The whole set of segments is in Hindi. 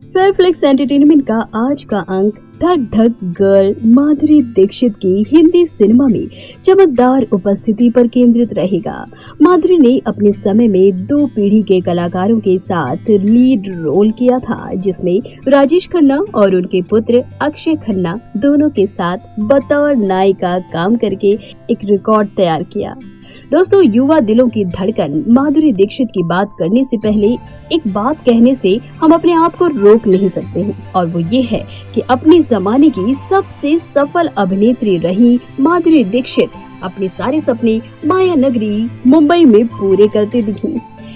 फेयरफ्लेक्स एंटरटेनमेंट का आज का अंक धक धक गर्ल माधुरी दीक्षित की हिंदी सिनेमा में चमकदार उपस्थिति पर केंद्रित रहेगा। माधुरी ने अपने समय में 2 पीढ़ी के कलाकारों के साथ लीड रोल किया था, जिसमें राजेश खन्ना और उनके पुत्र अक्षय खन्ना दोनों के साथ बतौर नायिका काम करके एक रिकॉर्ड तैयार किया। दोस्तों, युवा दिलों की धड़कन माधुरी दीक्षित की बात करने से पहले एक बात कहने से हम अपने आप को रोक नहीं सकते हैं, और वो ये है कि अपने जमाने की सबसे सफल अभिनेत्री रही माधुरी दीक्षित अपने सारे सपने माया नगरी मुंबई में पूरे करते दिखी।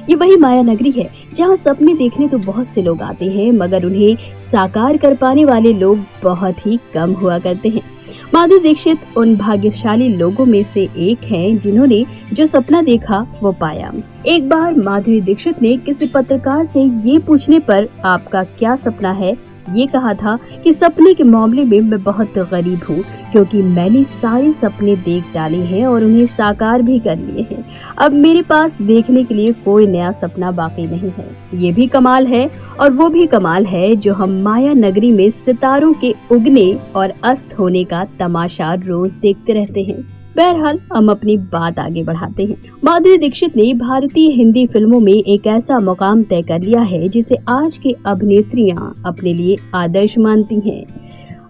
ये वही माया नगरी है जहाँ सपने देखने तो बहुत से लोग आते हैं, मगर उन्हें साकार कर पाने वाले लोग बहुत ही कम हुआ करते हैं। माधुरी दीक्षित उन भाग्यशाली लोगों में से एक हैं जिन्होंने जो सपना देखा वो पाया। एक बार माधुरी दीक्षित ने किसी पत्रकार से ये पूछने पर आपका क्या सपना है, ये कहा था कि सपने के मामले में मैं बहुत गरीब हूँ, क्योंकि मैंने सारे सपने देख डाले हैं और उन्हें साकार भी कर लिए हैं। अब मेरे पास देखने के लिए कोई नया सपना बाकी नहीं है। ये भी कमाल है और वो भी कमाल है जो हम माया नगरी में सितारों के उगने और अस्त होने का तमाशा रोज देखते रहते हैं। बहरहाल, हम अपनी बात आगे बढ़ाते हैं। माधुरी दीक्षित ने भारतीय हिंदी फिल्मों में एक ऐसा मुकाम तय कर लिया है जिसे आज की अभिनेत्रियां अपने लिए आदर्श मानती हैं।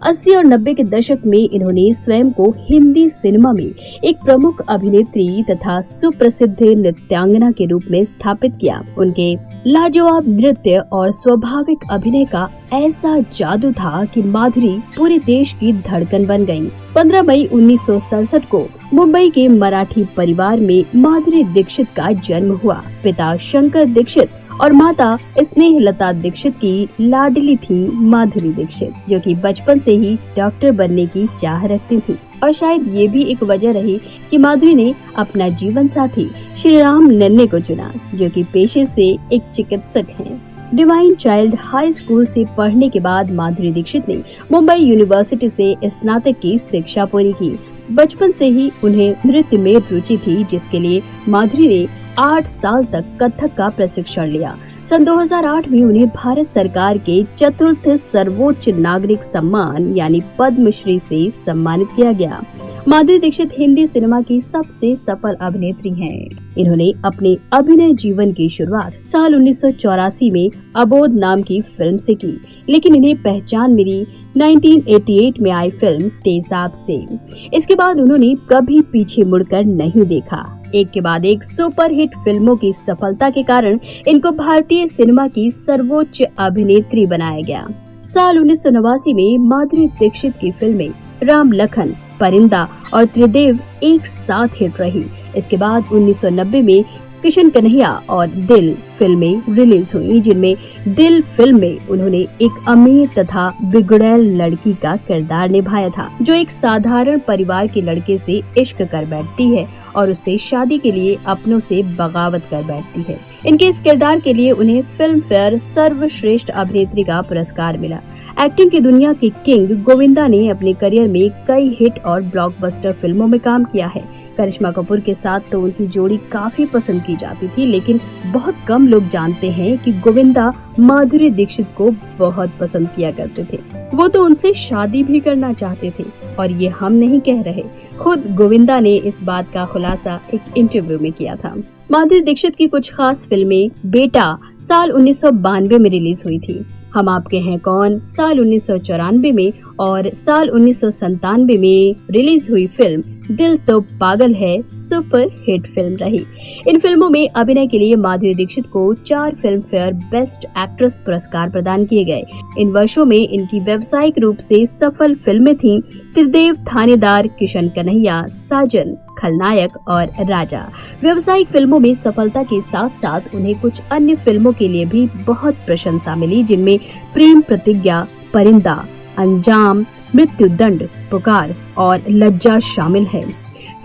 80 और 90 के दशक में इन्होंने स्वयं को हिंदी सिनेमा में एक प्रमुख अभिनेत्री तथा सुप्रसिद्ध नृत्यांगना के रूप में स्थापित किया। उनके लाजवाब नृत्य और स्वाभाविक अभिनय का ऐसा जादू था कि माधुरी पूरे देश की धड़कन बन गयी। 15 मई 1967 को मुंबई के मराठी परिवार में माधुरी दीक्षित का जन्म हुआ। पिता शंकर दीक्षित और माता स्नेहलता दीक्षित की लाडली थी माधुरी दीक्षित, जो कि बचपन से ही डॉक्टर बनने की चाह रखती थी। और शायद ये भी एक वजह रही कि माधुरी ने अपना जीवन साथी श्री राम नन्हे को चुना, जो कि पेशे से एक चिकित्सक हैं। डिवाइन चाइल्ड हाई स्कूल से पढ़ने के बाद माधुरी दीक्षित ने मुंबई यूनिवर्सिटी से स्नातक की शिक्षा पूरी की। बचपन से ही उन्हें नृत्य में रुचि थी, जिसके लिए माधुरी ने 8 साल तक कथक का प्रशिक्षण लिया। सन 2008 में उन्हें भारत सरकार के चतुर्थ सर्वोच्च नागरिक सम्मान यानी पद्मश्री से सम्मानित किया गया। माधुरी दीक्षित हिंदी सिनेमा की सबसे सफल अभिनेत्री हैं। इन्होंने अपने अभिनय जीवन की शुरुआत साल 1984 में अबोध नाम की फिल्म से की, लेकिन इन्हें पहचान मिली 1988 में आई फिल्म तेजाब से। इसके बाद उन्होंने कभी पीछे मुड़कर नहीं देखा। एक के बाद एक सुपरहिट फिल्मों की सफलता के कारण इनको भारतीय सिनेमा की सर्वोच्च अभिनेत्री बनाया गया। साल 1989 में माधुरी दीक्षित की फिल्में राम लखन, परिंदा और त्रिदेव एक साथ हिट रही। इसके बाद 1990 में किशन कन्हैया और दिल फिल्में रिलीज हुई, जिनमें दिल फिल्म में उन्होंने एक अमीर तथा बिगड़ैल लड़की का किरदार निभाया था, जो एक साधारण परिवार के लड़के से इश्क कर बैठती है और उससे शादी के लिए अपनों से बगावत कर बैठती है। इनके इस किरदार के लिए उन्हें फिल्म फेयर सर्वश्रेष्ठ अभिनेत्री का पुरस्कार मिला। एक्टिंग की दुनिया के किंग गोविंदा ने अपने करियर में कई हिट और ब्लॉकबस्टर फिल्मों में काम किया है। करिश्मा कपूर के साथ तो उनकी जोड़ी काफी पसंद की जाती थी, लेकिन बहुत कम लोग जानते हैं कि गोविंदा माधुरी दीक्षित को बहुत पसंद किया करते थे। वो तो उनसे शादी भी करना चाहते थे, और ये हम नहीं कह रहे, खुद गोविंदा ने इस बात का खुलासा एक इंटरव्यू में किया था। माधुरी दीक्षित की कुछ खास फिल्में बेटा साल 1992 में रिलीज हुई थी, हम आपके हैं कौन साल 1994 में और साल 1997 में रिलीज हुई फिल्म दिल तो पागल है सुपर हिट फिल्म रही। इन फिल्मों में अभिनय के लिए माधुरी दीक्षित को 4 फिल्म फेयर बेस्ट एक्ट्रेस पुरस्कार प्रदान किए गए। इन वर्षों में इनकी व्यावसायिक रूप से सफल फिल्में थीं त्रिदेव, थानेदार, किशन कन्हैया, साजन, खलनायक और राजा। व्यावसायिक फिल्मों में सफलता के साथ साथ उन्हें कुछ अन्य फिल्मों के लिए भी बहुत प्रशंसा मिली, जिनमें प्रेम प्रतिज्ञा, परिंदा, अंजाम, मृत्युदंड, पुकार और लज्जा शामिल है।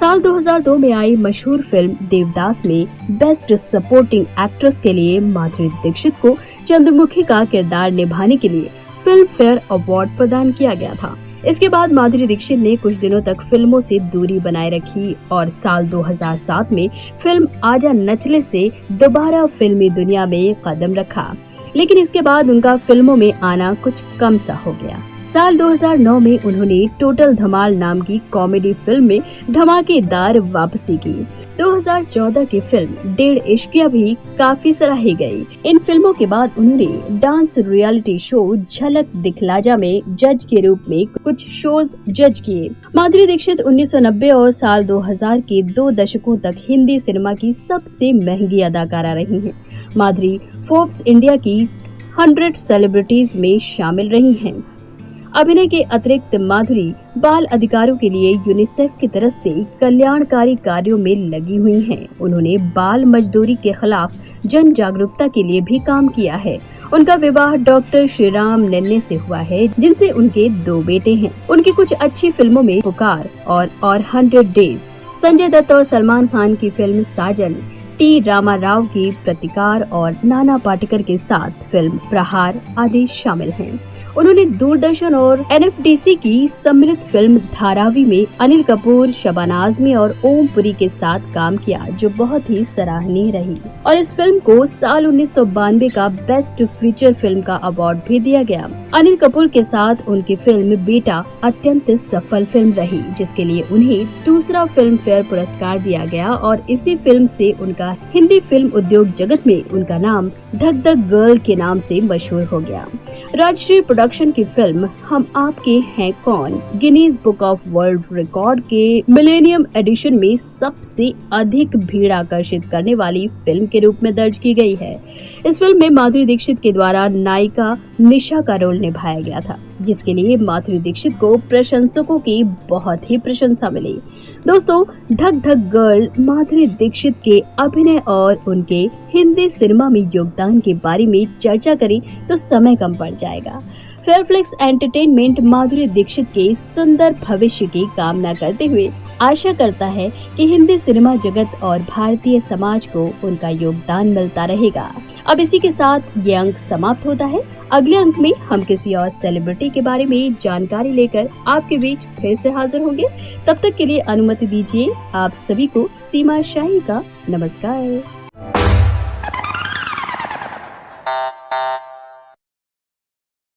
साल 2002 में आई मशहूर फिल्म देवदास में बेस्ट सपोर्टिंग एक्ट्रेस के लिए माधुरी दीक्षित को चंद्रमुखी का किरदार निभाने के लिए फिल्म फेयर अवार्ड प्रदान किया गया था। इसके बाद माधुरी दीक्षित ने कुछ दिनों तक फिल्मों से दूरी बनाए रखी और साल 2007 में फिल्म आजा नचले से दोबारा फिल्मी दुनिया में कदम रखा। लेकिन इसके बाद उनका फिल्मों में आना कुछ कम सा हो गया। साल 2009 में उन्होंने टोटल धमाल नाम की कॉमेडी फिल्म में धमाकेदार वापसी की। 2014 की फिल्म डेढ़ इश्किया भी काफी सराही गई। इन फिल्मों के बाद उन्होंने डांस रियलिटी शो झलक दिखलाजा में जज के रूप में कुछ शोज जज किए। माधुरी दीक्षित 1990 और साल 2000 के 2 दशकों तक हिंदी सिनेमा की सबसे महंगी अदाकारा रही हैं। माधुरी फोर्ब्स इंडिया की 100 सेलिब्रिटीज में शामिल रही हैं। अभिनय के अतिरिक्त माधुरी बाल अधिकारों के लिए यूनिसेफ की तरफ से कल्याणकारी कार्यों में लगी हुई हैं। उन्होंने बाल मजदूरी के खिलाफ जन जागरूकता के लिए भी काम किया है। उनका विवाह डॉक्टर श्रीराम नेन्ने से हुआ है, जिनसे उनके 2 बेटे हैं। उनकी कुछ अच्छी फिल्मों में पुकार और 100 डेज, संजय दत्त और सलमान खान की फिल्म साजन, टी रामा राव की प्रतिकार और नाना पाटेकर के साथ फिल्म प्रहार आदि शामिल हैं। उन्होंने दूरदर्शन और एनएफडीसी की सम्मिलित फिल्म धारावी में अनिल कपूर, शबाना आजमी और ओम पुरी के साथ काम किया, जो बहुत ही सराहनीय रही। और इस फिल्म को साल 1992 का बेस्ट फीचर फिल्म का अवार्ड भी दिया गया। अनिल कपूर के साथ उनकी फिल्म बेटा अत्यंत सफल फिल्म रही, जिसके लिए उन्हें दूसरा फिल्म फेयर पुरस्कार दिया गया और इसी फिल्म से उनका हिंदी फिल्म उद्योग जगत में उनका नाम धक धक गर्ल के नाम से मशहूर हो गया। राजश्री प्रोडक्शन की फिल्म हम आपके हैं कौन Guinness book of world record के मिलेनियम एडिशन में सबसे अधिक भीड़ आकर्षित करने वाली फिल्म के रूप में दर्ज की गई है। इस फिल्म में माधुरी दीक्षित के द्वारा नायिका निशा का रोल निभाया गया था, जिसके लिए माधुरी दीक्षित को प्रशंसकों की बहुत ही प्रशंसा मिली। दोस्तों, धक धक गर्ल माधुरी दीक्षित के अभिनय और उनके हिंदी सिनेमा में योगदान के बारे में चर्चा करें तो समय कम पड़ जाएगा। फेयरफ्लेक्स एंटरटेनमेंट माधुरी दीक्षित के सुंदर भविष्य की कामना करते हुए आशा करता है कि हिंदी सिनेमा जगत और भारतीय समाज को उनका योगदान मिलता रहेगा। अब इसी के साथ ये अंक समाप्त होता है। अगले अंक में हम किसी और सेलिब्रिटी के बारे में जानकारी लेकर आपके बीच फिर से हाजिर होंगे। तब तक के लिए अनुमति दीजिए आप सभी को सीमा शाही का नमस्कार।